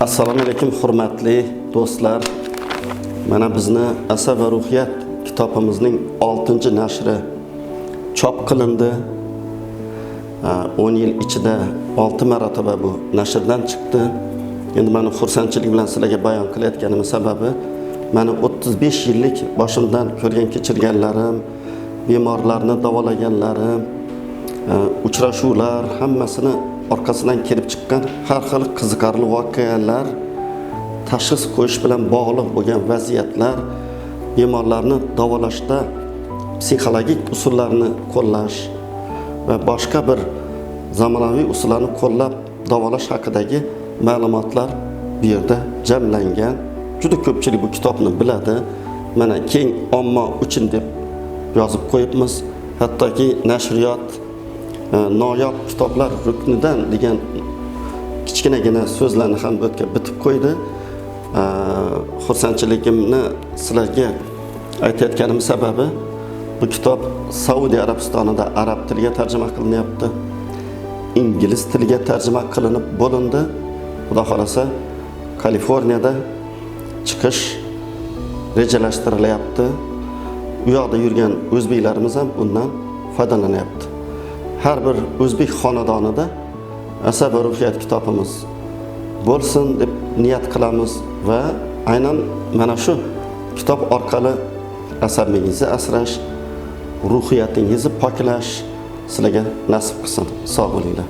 Assalomu alaykum hurmatli do'stlar. Mana bizni Asar va ruhiyat kitobimizning 6-nashri chop qilindi. 10 yil ichida 6 marotaba bu nashrdan chiqdi. Endi meni xursandchilik bilan sizlarga bayon qilayotganim sababi meni 35 yillik boshimdan ko'rgan kechirganlarim, bemorlarni davolaganlarim, uchrashuvlar hammasini orqasidan kelib chiqqan har xil qiziqarli voqealar, tashxis qo'yish bilan bog'liq bo'lgan vaziyatlar, bemorlarni davolashda psixologik usullarni qo'llash va boshqa bir zamonaviy usullarni qo'llab davolash haqidagi ma'lumotlar bu yerda jamlangan. Juda ko'pchilik bu kitobni biladi. Mana keng omma uchun deb yozib qo'yibmiz. Hattoki nashriyot noyob kitoblar ruknidan degan kichkinagina so'zlarni ham bu yerga bitib qo'ydi. Xursandchiligimni sizlarga aytayotganim sababi bu kitob Saudiya Arabistonida arab tiliga tarjima qilinyapti. Ingliz tiliga tarjima qilinib bo'lindi. Xudo xolasa Kaliforniyada chiqish rejalashtirilyapti. Bu yoqda yurgan o'zbeklarimiz ham bundan foydalanyapti. Har bir o'zbek xonadonida Asar va ruhiyat kitobimiz bo'lsin deb niyat qilamiz va aynan mana shu kitob orqali asabiyngizni asrash, ruhiyatingizni poklash sizlarga nasib qilsin. Sog' bo'linglar.